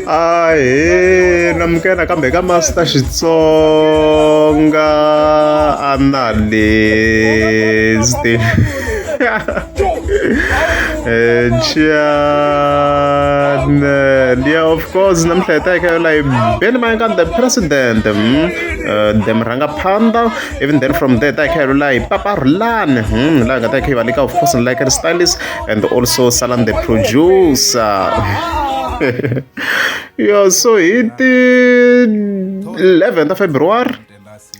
Ahe, namkena kambe ka Master Xitsonga analyst. Yeah, of course, namhleta like Ben Mangan, the president, them Rangapanda, even then from there, I can like Papa Rlan, like I of course, like a stylist, and also Salan the producer. Yeah, so it 11th of February.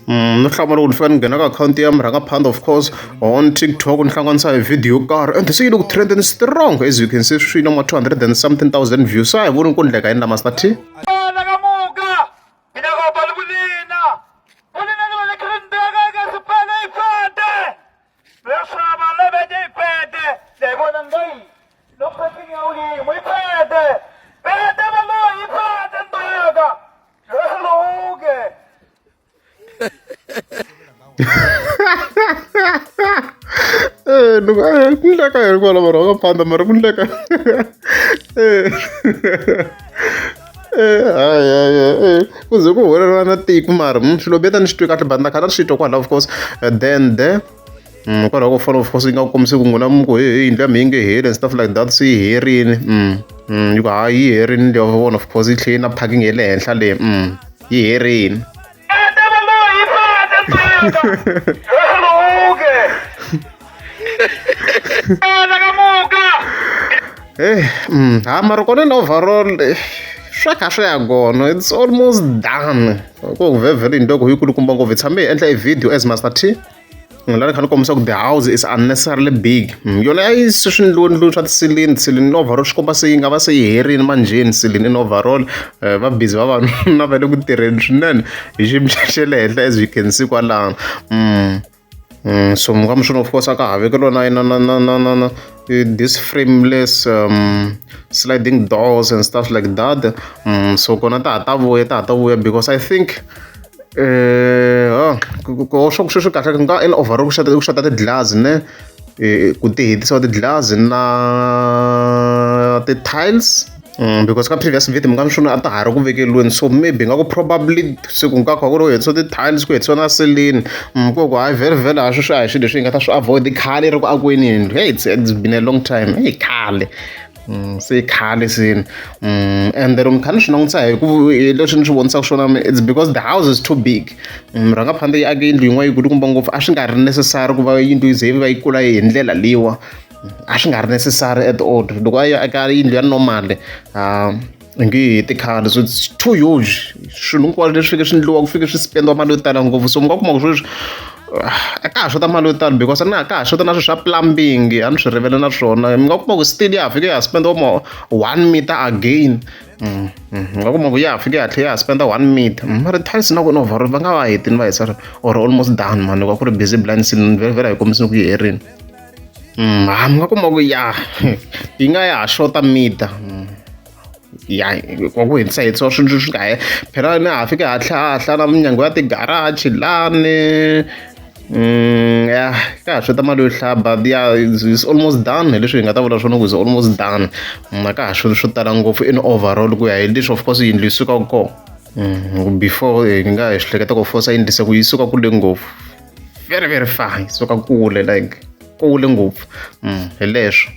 Nhlangano ulifana ngena ka account yami Rangapanda, of course, on TikTok nihlanganisa video car and see look trending strong, as you can see shina ma 200 and something thousand views. So I wouldn't kundleka yini la Master T. Kundleka yini kwala Rangapanda mara kundleka. Kuze kuholela na tiko mara swilo beta ni xitwi kahle banda khala xitwa kwala, of course, then there kwalaho ko fana of course yi nga kombisi ku n'wina mu ku hi ndlela mi yi nge heli and stuff like that, se yi herini yi ku hayi yi herini leyo vona, of course yi tlheli na parking ya le henhla leyi yi herini. Mara kona na overall swa kha swi ya kona, it's almost done. Ku vhele ndoko yi kulukumba ngopfu, hi tshame hi endla i video as Master T. La kha ni kombisa ku the house is unnecessarily big. Yona a yi swindloni swa tisilini overall swi komba se yi nga va se yi herini manjheni silini in overall. Va busy vavanuna va le ku tirheni swinene hi xiyimo xa le henhla, as you can see kwalano. So mga mshono of course aka havekelo na this frameless sliding doors and stuff like that. So kona ta vuya because I think ko swo kahle nga in overall ku shata ti glass ne ku ti hetisa ti glass na ti tiles. Because ka previous video mga mshono ata hari ku vekeliweni, so maybe nga ku probably se ku nga ku ro hetso ti tiles ku hetso na ceiling ku hayi vele a swi hayi swilo leswi hi nga ta swi avoid khale ri ku akweni yindlu. Hey, it's been a long time. Hey, khale se khale sini and then mkhani swi langutisa hi ku leswi ni swi vonisaka swona, it's because the house is too big. Rangapanda yi ake yindlu yin'wana yi kulukumba ngopfu, a swi nga ri necessary ku va yindlu yi ze va yi kula hi ndlela liwa, a swi nga ri necessary at all. Loko a yi aka yindlu ya normal nge heti khale, so it's too huge. Swilo hinkwaswo leswi fike swi endliwa ku fike swi spendiwa mali yo tala ngopfu, so mi nga kuma ku sweswi a ka ha xota mali yo tala because a ka ha xota na swilo swa plumbing, a ni swi rivele na swona. Mi nga kuma ku still ya fike ya spendiwa 1 meter again. Mi nga kuma ku ya fike ya tlhe ya spenda 1 meter, mara tiles na kona overall va nga va hetini va hisa or almost done man. Loko ku ri busy blind ceiling vele hi kombisini ku yi herini. Mi nga kuma ku ya yi nga ya xota meter ya kwa ku hetisa hetisiwa swilo swi nga phela ni ha fike hatla na minyango ya ti-garage lani. Ya ka ha xota mali yo hlaya but yeah, it's almost done. Hi leswi hi nga ta vula swona ku is almost done. Na ka ha swilo swo tala ngopfu in overall ku ya hi leswi of course yindlu yi sukaka kona. Before hi nga hi swi hleketa ku force yindlu se ku yi suka kule ngopfu, very far, yi suka kule like kule ngopfu. Hi leswo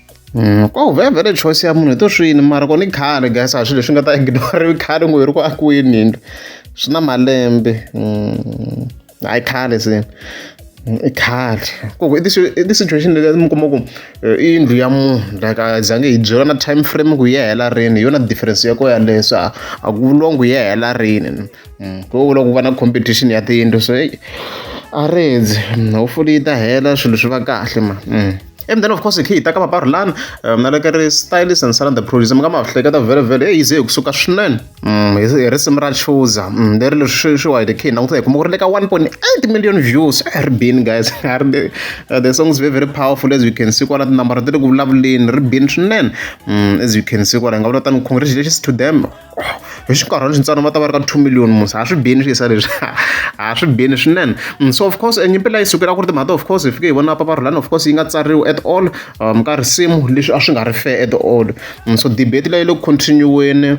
ko vhele choice ya munhu hi to swini, mara kona i khale guys, a swilo leswi nga ta ignore khale ngo hi ri ku akiweni yindlu swi na malembe. A yi khale se i khale ku i this situation leyi mi kuma ku i yindlu ya munhu like a zange hi byela na time frame ku yi hela rini, hi yona difference ya ko yaleyo. So a ku vuliwa ku yi hela rini, ko vula ku va na competition ya tiyindlu. So a rezi hopefully yi ta hela swilo swi va kahle ma. And then of course hi ta ka Papa Rlan na le ka ri stylist and Salan the producer, mi nga ma hleketa vele hi ze hi kusuka swinene hi risimu ra Chuza leri leswi swi wa hi the key languta hi kuma ku ri le ka 1.8 million views. Ri bini guys, the song is very powerful, as you can see kwala tinambara ti le ku vulavuleni ri bini swinene, as you can see kwala hi nga vula tani congratulations to them. hi xikarhana xintsana va ta va ri ka 2 million musa a swi bini swi yisa leswi a swi bini swinene. So of course nyimpi leyi sukela ku ri timhaka of course hi fike hi vona paparulani of course yi nga tsariwi at all ka risimu leswi a swi nga ri fair at all. So debate leyi le ku continue-weni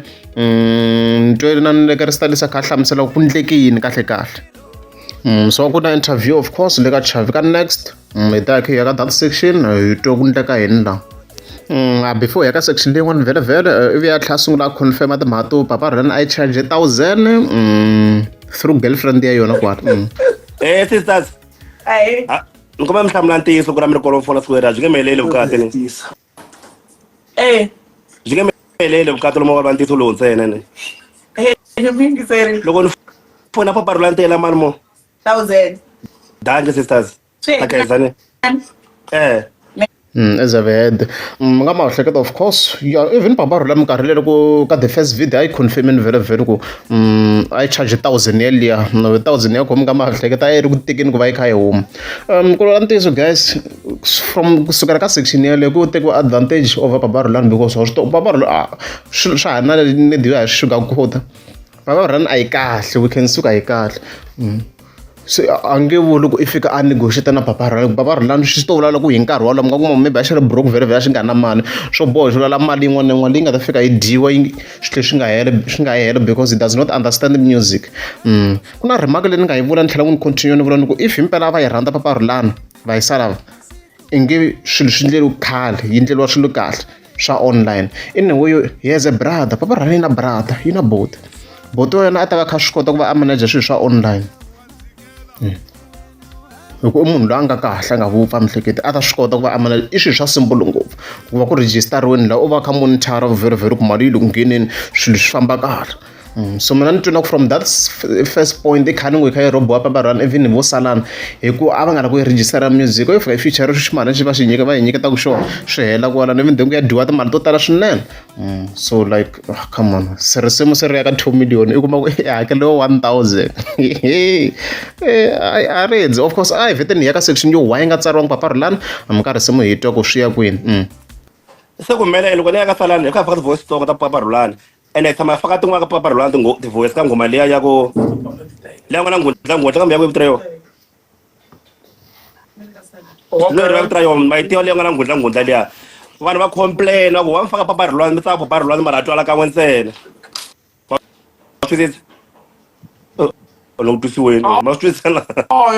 ntwenani le ka ri sitalisa kha hlamusela ku endleke yini kahle kahle. So ku na interview of course le ka Chavi ka Next hi ta ya ka that section hi twa ku endleka yini la. Before ya ka section leyin'wana vhele vhele ivi ya tlhela sungula a confirma timhaka to paparulani a yi charge 1,000 through girlfriend ya yona kwala. Sisters. Hayi. Ni kuma mi hlamula ntiyiso ku ra mi ri kolofola square byi nge mi heleli vukati ni. Byi nge mi heleli vukati lomu va ntiyiso lowu ntsena ni. Loko ni fona paparulani tela mali mo. 1,000. Danke sisters. Akayizani. As I've had nga ma hleketa of course yeah, even paparulani minkarhi leyi ku ka the first video a yi confirmini vhele vhele ku a yi charge 1,000 yaliya 1,000 ya khomi nga ma hleketa a yi ri ku tekeni ku va yi kha yi huma. Ku lola ntiyiso guys from kusukela ka section yaleyo ku tekiwa advantage over paparulani because wa swi tiva paparulani swa ha na nediwa hi sugar quota paparulani a yi kahle we can suka a yi kahle. Se a nge vuli loko i fika a negotiate na paparulani swi to vula loko hi nkarhi wolowo mi nga kuma maybe a xi ri broke vhele vhele a xi nga na mali swo boha xi vula mali yin'wana na yin'wana leyi nga ta fika yi dyiwa swilo swi nga heli because it does not understand music. Ku na remark leyi ni nga yi vula ni tlhela ku ni continue ni vula ni ku if himpela va yi rhandza paparulani va yisa lava i nge swilo swi endleriwi khale yi endleriwa swilo kahle swa online in a way he has a brother paparulani yi na brother yi na both wa yena a ta va kha swi kota ku va a manager swilo swa online. Loko I munhu loyi a nga kahle a nga vupfa mihleketi a ta swi kota ku va amana I swilo swa simple ngopfu ku va ku register-riweni laha u va kha monitor vhele vhele ku mali yi le ku ngheneni swilo swi famba kahle. So mina ni twina ku from that first point I kha ni n'wi kha yi robiwa paparulani even vo salana hi ku a va nga la ku yi register music i fika i feature ximali lexi va xi nyika va hi nyiketaka xona swi hela kwala ni mindyangu ya dyiwa timali to tala swinene. So like come on se risimu se ri ya ka 2 million I kuma ku i hakeliwe 1,000 a ridzi of course a hi vhete ni ya ka section yo why yi nga tsariwangi paparulani mi ka risimu hi twa ku swi ya kwini. Se ku humelela loko ni ya ka salani hi kha faka ti-voice tsongo ta paparulani ene hi tshama hi faka tin'wana ka paparulani ti-voice ka nghoma liya ya ku leyi nga na ngundla kambe ya ku vito ra yona loyi va vito ra yona ma yi tiva leyi nga na ngundla liya vanhu va complain va ku wa mi faka paparulani mi tsaka paparulani mara twala kan'we ntsena ma twisisa langutisiweni ma swi twisisa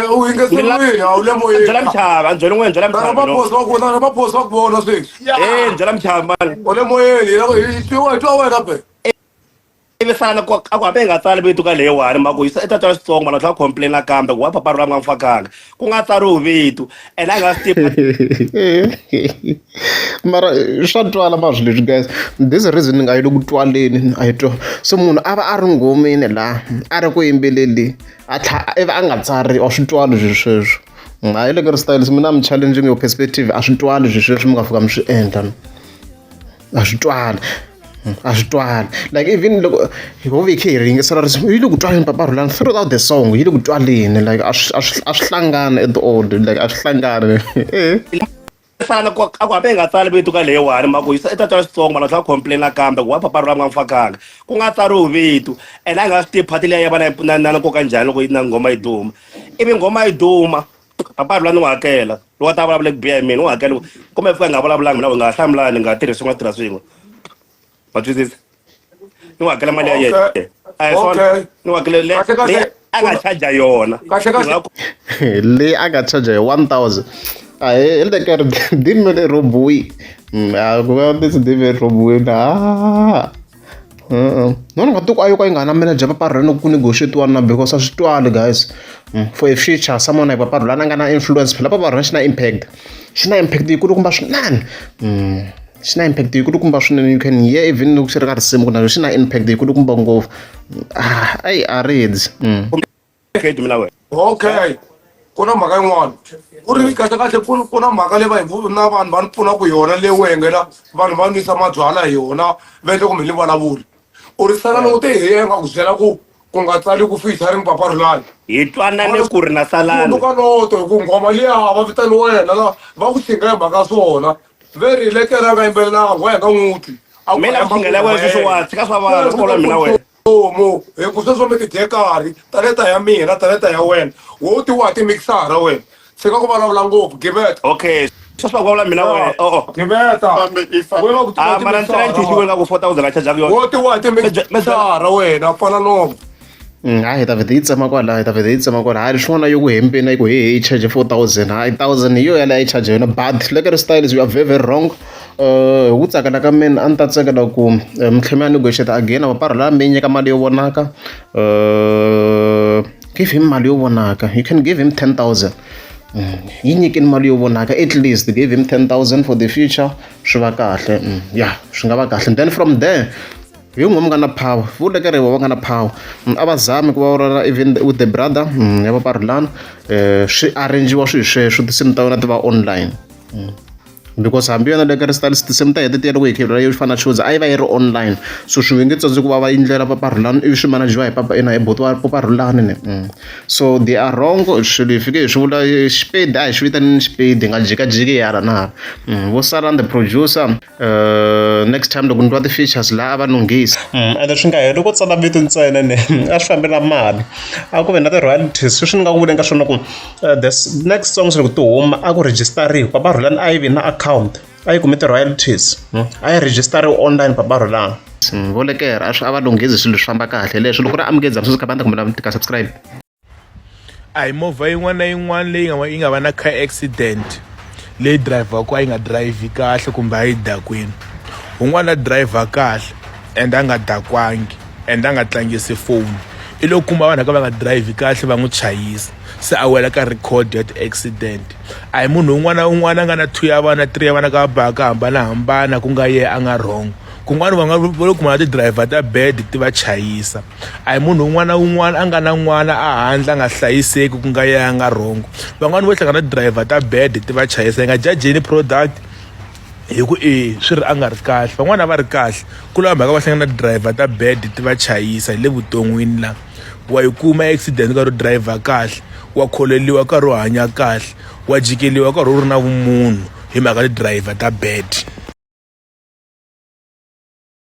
u yingeselweni a wu le moyeni byela michava byela n'wena byela michava maposi va ku vona sweswi byela michava mani u le moyeni hi twa wena pe ivi sana ku a ku hambi hi nga tsali vito ka leyiwani ma ku i ta twa switsongo mana tlhela complain nakambe ku wa paparulani nga mi fakanga ku nga tsariwi vito and a nga swi tivi mara swa twala ma swilo leswi guys this reason ni nga yi le ku twaleni a yi twa so munhu a va a ri ngomeni laha a ri ku yimbeleli ivi a nga tsari a swi twali swilo sweswo a yi le ka ri style so mina am challenging your perspective a swi twali swilo sweswo mi nga fika mi swi endla a swi twali a swi twali like even loko ho ve khe hi ringesela risimu yi le ku twaleni paparulani throughout the song yi le ku twaleni like a swi hlangani at all like a swi hlangani sana ku a ku hambi hi nga tsali vito ka leyiwani ma ku i ta twa switsongo mana tlhela complain nakambe ku wa paparulani nga mi fakanga ku nga tsariwi vito and a nga swi tivi phati leyi ya va na nkoka njhani loko na nghoma yi duma ivi nghoma yi duma paparulani n'wi hakela loko a ta vulavula ku biha hi mina n'wi hakela kumbe fika hi nga vulavulangi mina hi nga hlamulani hi nga tirhi swin'we tirha swin'we ma twisisa ni n'wi hakela mali ya yena ni n'wi hakela leyi a nga charger yona leyi a nga charger hi 1,000 a hi le ka ri dimi le robiwi a ku va ndzi dimi robiwini no ni nga tiku a yo ka yi nga na manager paparulani ku negotiate-iwana na because a swi twali guys for a future someone like paparulani a nga na influence phela paparulani xi na impact yi kulukumba swinene xi na impact yi kulukumba swinene you can hear even loko xi ri ka risimu ku na xi na impact yi kulukumba ngopfu ayi a ridzi okay ku na mhaka yin'wana ku ri kahlekahle ku na mhaka leyi na vanhu va ni pfunaka yona leyi wengela vanhu va nwisa mabyala hi yona va endle ku mi ni vulavuli u ri sala loko te hi nga ku byela ku nga tsali ku featuring paparulani hi twanane ku ri na salani ka noto hi ku nghoma liya va vitani wena va ku xinga hi mhaka swona very lekera nga yimbelelanga wa hi nga n'wi twi mina ku xingela wena sweswiwa tshika swa vanhu ku vula mina wena homu hi ku sweswo mi ti dye karhi taleta ya mina taleta ya wena wo ti wa ti mixara wena tshika ku vulavula ngopfu giveta okay sweswi va ku vulavula mina wena giveta mara ntsena nchuxi wena ku 4000 a charjaku yona wo ti wa ti mixara wena pfala nomu hayi hi ta vheta yi tsema kwala hi ta vheta yi tsema kwala hayi swin'wana yo ku hempeni ku hi charge 4000 hayi 1000 hi yo yaleyo yi charge yona but lekere styles you are very very wrong hi ku tsakela ka mina a ni ta tsakela ku mi tlhe mi ya negotiate again vaparhula mi nyika mali yo vonaka give him mali yo vonaka you can give him 10000 yi nyikeni mali yo vonaka at least give him 10000 for the future swi va kahle ya swi nga va kahle then from there hi n'we mi nga na power vulekeriwa va nga na power a va zami ku va vurana even with the brother ya vaparhulana swi arrangiwa swilo sweswo tinsimu ta vona ti va online because hambi yona lekere styles tinsimu ta hete ti ya loko hi khevela yo fana choose a yi va yi ri online so swi nge tsandzi ku va va endlela paparhulana ivi swi manajiwa hi papa ina hi boti wa paparhulana ne so they are wrong swilo hi fike hi swi vula xipedi a hi swi vitanini xipedi hi nga jikajiki hala na hala vo sala the producer next time loko ni twa ti-features laha a va lunghisa ende swi nga heli loko tsala vito ntsena ne a swi fambi na mali a ku ve na ti-royalties sweswi ni nga ku vuleni ka swona ku the next songs loko ti huma a ku register-riwa paparhulana a yi vi na account a yi kumi ti-royalties a yi register-riwa online paparhulana volekera a swi a va lunghisi swilo swi famba kahle leswi loko ri amukeza misusi kabanda kumbe na tika subscribe a hi movha yin'wana na yin'wana leyi nga va na car accident leyi driver-ku a yi nga drive kahle kumbe a yi dakwini un'wana driver kahle and a nga dakwangi and a nga tlangisi foni i loko kuma vanhu ka va nga drive kahle va n'wi chayisa se a wela ka record ya ti-accident a hi munhu un'wana na un'wana a nga na 2 ya vana 3 ya vana ka baka hambanahambana ku nga ye a nga wrong kun'wana va lo kuma na ti-driver ta bad ti va chayisa a hi munhu un'wana na un'wana a nga na n'wana a handle a nga hlayiseki ku nga ye a nga wrong van'wani vo hlangana na ti-driver ta bad ti va chayisa hi nga jajeni product hi ku swi ri a nga ri kahle van'wana va ri kahle ku lava mhaka va hlangana na ti-driver ta bad ti va chayisa hi le vuton'wini la wa yi kuma accident ka ro driver kahle wa kholeliwa ka ro hanya kahle wa jikeliwa ka ro ri na vumunhu hi mhaka ti-driver ta bad